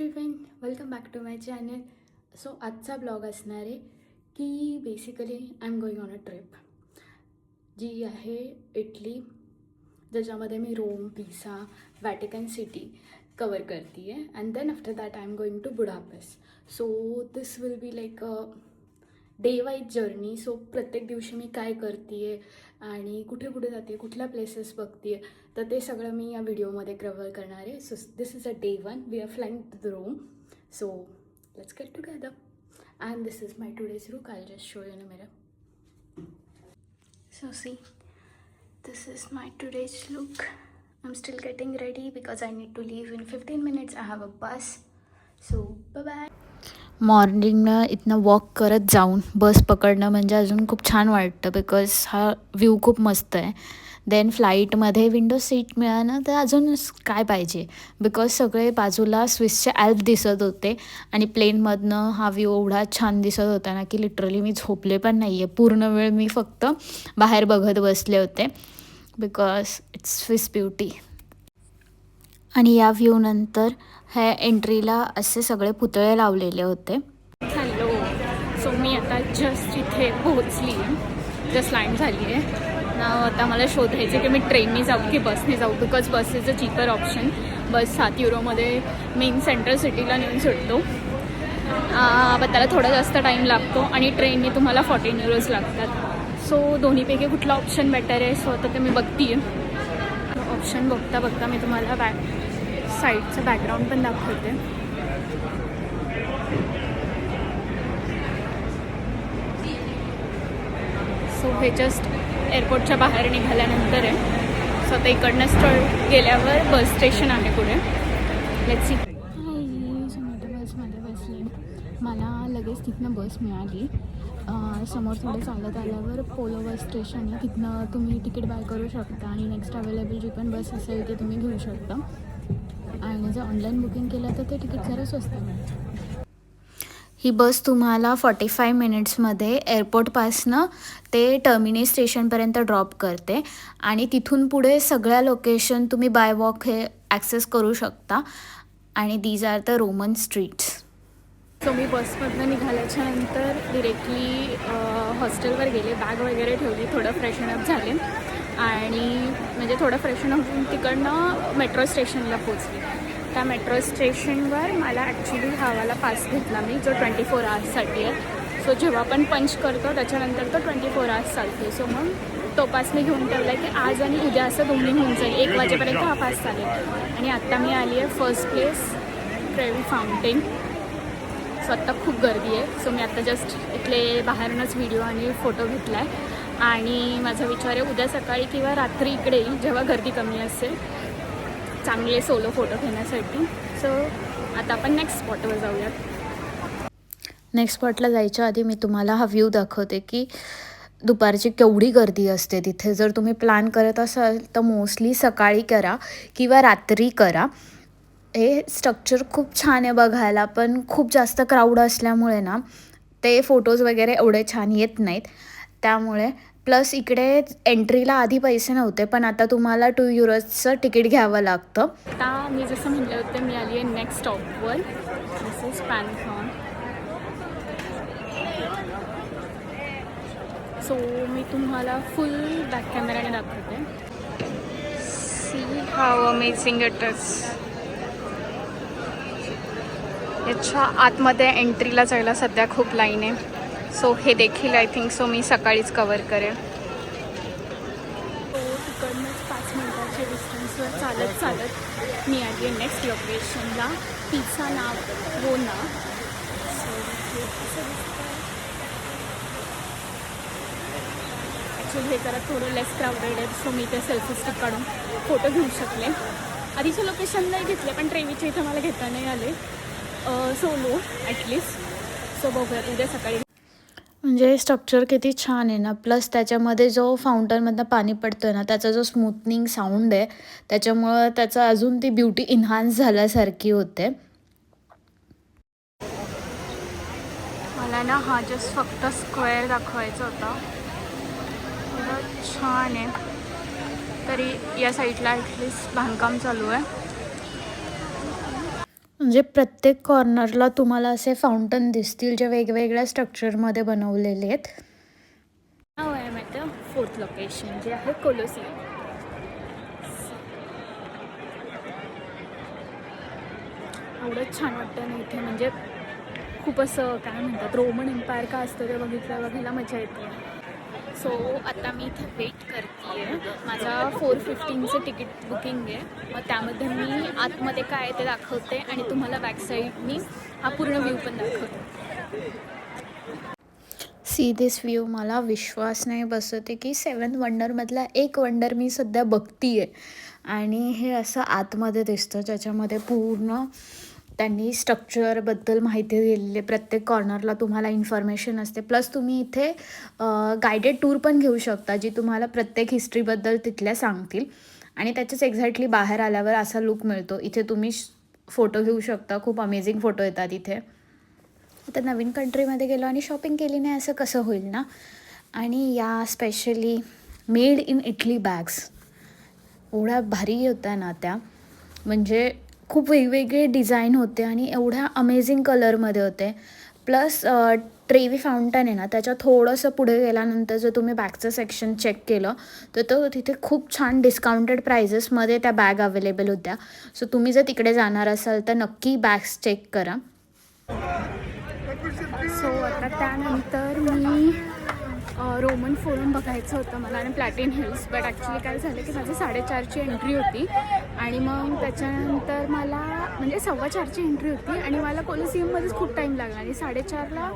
Everyone, welcome back to my channel. So आजचा blog असणार आहे की basically I am going on a trip जी आहे इटली, ज्याच्यामध्ये मी Rome, Pisa, Vatican city cover करते आहे. And then after that I am going to Budapest. So this will be like a day wise journey. So प्रत्येक दिवशी मी काय करते आहे आणि कुठे कुठे जाते, कुठल्या प्लेसेस बघते आहे, तर ते सगळं मी या व्हिडिओमध्ये कव्हर करणार आहे. So this is a day 1. We are flying to the Rome. So let's get together. And this is my today's look. I just show you in a mirror. So see, this is my today's look. I'm still getting ready because I need to leave in 15 minutes. I have a bus. So bye bye. मॉर्निंगला इथनं walk करत जाऊन बस पकडणं म्हणजे अजून खूप छान वाटतं, बिकॉज हा व्ह्यू खूप मस्त आहे. देन फ्लाईटमध्ये विंडो सीट मिळालं तर अजून काय पाहिजे, बिकॉज सगळे बाजूला स्विसचे ॲल्प दिसत होते आणि प्लेनमधनं हा व्ह्यू एवढा छान दिसत होता ना की लिटरली मी झोपले पण नाही आहे. पूर्ण वेळ मी फक्त बाहेर बघत बसले होते, बिकॉज इट्स स्विस ब्युटी. आणि या व्ह्यूनंतर ह्या एंट्रीला असे सगळे पुतळे लावलेले होते. हॅलो, सो मी आता जस्ट इथे पोहोचली आहे, जस्ट लँड झाली आहे ना. आता मला शोधायचं की मी ट्रेननी जाऊ की बसने जाऊ, because bus is a cheaper option. Bus 7 युरोमध्ये मेन सेंट्रल सिटीला नेऊन सुटतो, पण त्याला थोडा जास्त टाईम लागतो आणि ट्रेननी तुम्हाला 14 युरोज लागतात. सो दोन्हीपैकी कुठला ऑप्शन बेटर आहे, सो आता ते मी बघते आहे. ऑप्शन बघता बघता मी तुम्हाला साईडचं बॅकग्राऊंड पण दाखवते. सो हे जस्ट एअरपोर्टच्या बाहेर निघाल्यानंतर आहे. सो आता इकडनं गेल्यावर बस स्टेशन आहे पुढे. Let's see. बसमध्ये बसले. मला लगेच तिथनं बस मिळाली. समोर थोडं चालत आल्यावर पोलो बस स्टेशन आहे, तिथनं तुम्ही तिकीट बाय करू शकता आणि नेक्स्ट अवेलेबल जी पण बस असेल ते तुम्ही घेऊ शकता. आणि जर ऑनलाईन बुकिंग केलं तर ते तिकीट जरा स्वस्त मिळतं. ही बस तुम्हाला 45 मिनिट्समध्ये एअरपोर्टपासनं ते टर्मिनी स्टेशनपर्यंत ड्रॉप करते आणि तिथून पुढे सगळ्या लोकेशन तुम्ही बाय वॉक हे ॲक्सेस करू शकता. आणि these are the Roman streets. So मी बसमधनं निघाल्याच्या नंतर डिरेक्टली हॉस्टेलवर गेले, बॅग वगैरे ठेवली, थोडं फ्रेशनअप झाले आणि म्हणजे थोडं फ्रेशनअप होऊन तिकडनं मेट्रो स्टेशनला पोचले. त्या मेट्रो स्टेशनवर मला ॲक्च्युली हावाला पास घेतला मी, जो 24 आवर्ससाठी आहे. सो जेव्हा पण पंच करतो त्याच्यानंतर तो 24 आवर्स चालतो. सो मग तो पास मी घेऊन ठेवला आहे की आज आणि उद्या असं दोन्ही होऊन जाईल. 1 वाजेपर्यंत हा पास चालेल. आणि आत्ता मी आली आहे first place, Trevi fountain. So आत्ता खूप गर्दी आहे. सो मी आत्ता जस्ट इथले बाहेरूनच व्हिडिओ आणि फोटो घेतला आहे आणि माझा विचार आहे उद्या सकाळी किंवा रात्री इकडे येईल जेव्हा गर्दी कमी असेल, चांगले सोलो फोटो घेण्यासाठी. सो आता आपण नेक्स्ट स्पॉटवर जाऊयात. नेक्स्ट स्पॉटला जायच्या आधी मी तुम्हाला हा व्ह्यू दाखवते की दुपारची केवढी गर्दी असते तिथे. जर तुम्ही प्लॅन करत असाल तर मोस्टली सकाळी करा किंवा रात्री करा. हे स्ट्रक्चर खूप छान आहे बघायला, पण खूप जास्त क्राऊड असल्यामुळे ना ते फोटोज वगैरे एवढे छान येत नाहीत. त्यामुळे प्लस इकडे एंट्रीला आधी पैसे नव्हते, पण आता तुम्हाला 2 युरोजचं तिकीट घ्यावं लागतं. आता मी जसं म्हटलं होतं मी आली आहे नेक्स्ट स्टॉपवर. This is Pantheon. सो मी तुम्हाला फुल बॅक कॅमेराने दाखवते. See how amazing it is. याच्या आतमध्ये एंट्रीला जायला सध्या खूप लाईन आहे. सो हे देखील आय थिंक सो मी सकाळीच कवर करेन. सो तिकडनंच 5 मिनिटाच्या डिस्टन्सवर चालत चालत मी आली आहे नेक्स्ट लोकेशनला, पिझ्झा नावोना. सो हे असं दिसतं. ॲक्च्युली हे जरा थोडं लेस क्राऊडेड आहे, सो मी ते सेल्फी स्टिक काढून फोटो घेऊ शकले. आधीच्या लोकेशनला घेतले पण ट्रेवीच्या इथं मला घेता नाही आले सोलो ॲटलिस्ट. सो बघूयात उद्या सकाळी. म्हणजे स्ट्रक्चर किती छान आहे ना. प्लस त्याच्यामध्ये जो फाउंटनमधनं पाणी पडतं आहे ना, त्याचा जो स्मूथनिंग साऊंड आहे त्याच्यामुळं त्याचं अजून ती ब्युटी इन्हान्स झाल्यासारखी होते. मला ना हा जस्ट फक्त स्क्वेअर दाखवायचा होता. छान आहे. तरी या साईडला ॲटलिस्ट बांधकाम चालू आहे. म्हणजे प्रत्येक कॉर्नरला तुम्हाला असे फाउंटन दिसतील जे वेगवेगळ्या स्ट्रक्चरमध्ये बनवलेले आहेत. नाव आहे माझं 4th लोकेशन जे आहे कोलोसियम. एवढंच छान वाटतं ना इथे, म्हणजे खूप असं काय म्हणतात रोमन एम्पायर का असतं ते बघायला मजा येते. सो आता मी इथे वेट करते आहे. माझा 4:15चं तिकीट बुकिंग आहे. मग त्यामध्ये मी आतमध्ये काय आहे ते दाखवते आणि तुम्हाला बॅक साईड मी हा पूर्ण व्ह्यू पण दाखवते. See this view. मला विश्वास नाही बसत आहे की 7 वंडरमधला एक वंडर मी सध्या बघती आहे आणि हे असं आतमध्ये दिसतं ज्याच्यामध्ये पूर्ण त्यांनी स्ट्रक्चरबद्दल माहिती दिलेली आहे. प्रत्येक कॉर्नरला तुम्हाला इन्फॉर्मेशन असते. प्लस तुम्ही इथे गायडेड टूर पण घेऊ शकता जी तुम्हाला प्रत्येक हिस्ट्रीबद्दल तिथल्या सांगतील आणि त्याच्याच एक्झॅक्टली बाहेर आल्यावर असा लुक मिळतो. इथे तुम्ही फोटो घेऊ शकता. खूप अमेझिंग फोटो येतात इथे. आता नवीन कंट्रीमध्ये गेलो आणि शॉपिंग केली नाही असं कसं होईल ना. आणि या specially made in Italy bags एवढ्या भारी होत्या ना त्या, म्हणजे खूप वेगवेगळे डिझाईन होते आणि एवढ्या अमेझिंग कलरमध्ये होते. प्लस ट्रेवी फाउंटन आहे ना त्याच्या थोडंसं पुढे गेल्यानंतर जर तुम्ही बॅगचं सेक्शन चेक केलं तर तो तिथे खूप छान डिस्काउंटेड प्राइजेसमध्ये त्या बॅग अवेलेबल होत्या. सो तुम्ही जर तिकडे जाणार असाल तर नक्की बॅग्स चेक करा. सो आता त्यानंतर मी रोमन फोरम बघायचं होतं मला आणि प्लॅटिन हिल्स. बट ॲक्च्युली काय झालं की माझी 4:30ची एंट्री होती आणि मग त्याच्यानंतर मला म्हणजे 4:15ची एंट्री होती आणि मला कोलोसियममध्येच खूप टाईम लागला आणि 4:30ला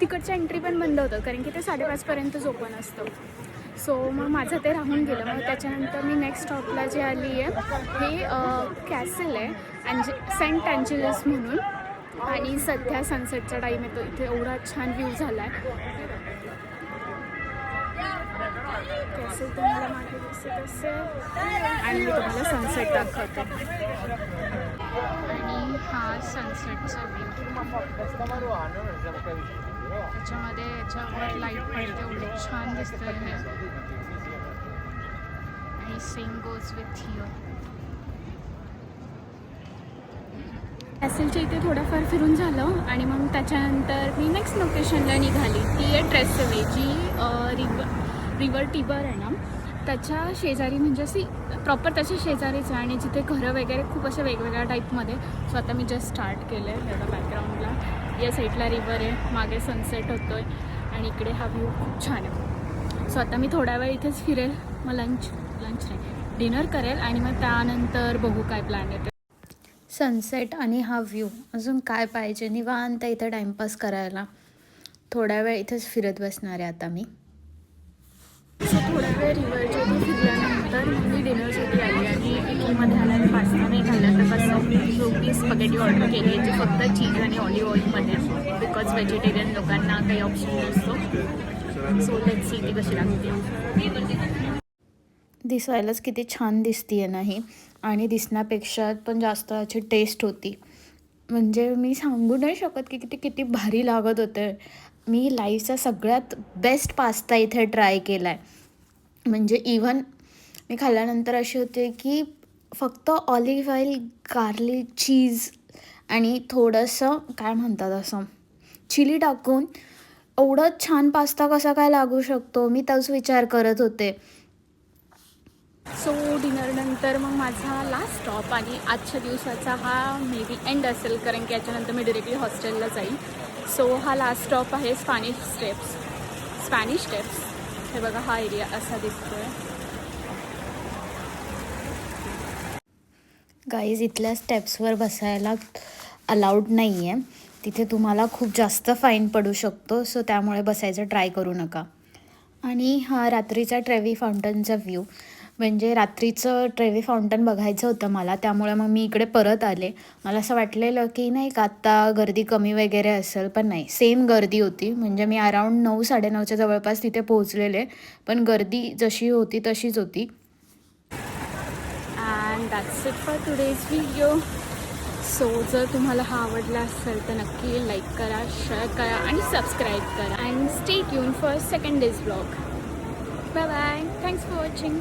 तिकडच्या एंट्री पण बंद होतं कारण की ते 5:30पर्यंतच ओपन असतं. सो मग माझं ते राहून गेलं. मग त्याच्यानंतर मी नेक्स्ट स्टॉपला जे आली आहे हे कॅसल आहे सेंट अँजेलिस म्हणून आणि सध्या सनसेटचा टाईम येतो. इथे एवढा छान व्ह्यू झाला आहे. कॅसल तुम्हाला मागे दिसत असेल आणि मी तुम्हाला सनसेट दाखवते. आणि हा सनसेटचा व्ह्यू. त्याच्यामध्ये याच्यावर लाईट पडते एवढं छान दिसतं हे. आणि सेम गोज विथ हिअर. कॅसलच्या इथे थोडंफार फिरून झालं आणि मग त्याच्यानंतर मी नेक्स्ट लोकेशनला निघाली. ती आहे ट्रेसेवे जी रिवर टिबर आहे ना त्याच्या शेजारी, म्हणजे अशी प्रॉपर त्याच्या शेजारीच आहे आणि जिथे घरं वगैरे खूप अशा वेगवेगळ्या टाईपमध्ये. सो आता मी जस्ट स्टार्ट केलं आहे. बघा बॅकग्राऊंडला या साईडला रिवर आहे, मागे सनसेट होतो आहे आणि इकडे हा व्ह्यू खूप छान आहे. सो आता मी थोड्या वेळ इथेच फिरेल. मग लंच नाही डिनर करेल आणि मग त्यानंतर बघू काय प्लॅन येते. सनसेट आणि हा व्ह्यू अजून काय पाहिजे. निवांत इथे टाईमपास करायला थोड्या वेळ इथेच फिरत बसणार आहे आता मी. सो थोड्या वेळ रिव्हरच्या इथे फिरल्यानंतर मी डिनरसाठी आली आणि इटलीमध्ये आल्याने पास्ता नाही खाल्ला तर कसं जो मी स्पगेटी ऑर्डर केली आहे जी फक्त चीज आणि ऑलिव्ह ऑइलमध्ये, बिकॉज व्हेजिटेरियन लोकांना काही ऑप्शन नसतो. सो लेट्स सी ती कशी लागते. दिसायलाच किती छान दिसतीये नाही आणि दिसण्यापेक्षा पण जास्त याची टेस्ट होती. म्हणजे मी सांगू नाही शकत की किती भारी लागत होते. मी लाईफचा सगळ्यात बेस्ट पास्ता इथे ट्राय केला आहे. म्हणजे इव्हन मी खाल्ल्यानंतर असे होते की फक्त ऑलिव्ह ऑइल, गार्लिक, चीज आणि थोडंसं काय म्हणतात असं चिली टाकून एवढंच छान पास्ता कसा काय लागू शकतो मी तोच विचार करत होते. सो डिनरनंतर मग माझा लास्ट स्टॉप आणि आजच्या दिवसाचा हा मे बी एंड असेल कारण की याच्यानंतर मी डिरेक्टली हॉस्टेलला जाईल. सो हा लास्ट स्टॉप आहे स्पॅनिश स्टेप्स. हे बघा हा एरिया असा दिसतोय. गाईज इथल्या स्टेप्सवर बसायला अलाउड नाही आहे. तिथे तुम्हाला खूप जास्त फाईन पडू शकतो. सो त्यामुळे बसायचं ट्राय करू नका. आणि हा रात्रीचा ट्रेवी फाउंटनचा व्ह्यू. म्हणजे रात्रीचं ट्रेवी फाउंटन बघायचं होतं मला, त्यामुळे मग मी इकडे परत आले. मला असं वाटलेलं की नाही का आत्ता गर्दी कमी वगैरे असेल, पण नाही सेम गर्दी होती. म्हणजे मी अराऊंड 9-9:30च्या जवळपास तिथे पोहोचलेले, पण गर्दी जशी होती तशीच होती. And that's it for today's video. So जर तुम्हाला हा आवडला असेल तर नक्की लाईक करा, शेअर करा आणि सबस्क्राईब करा. And stay tune for second days blog. Bye bye. Thanks for watching.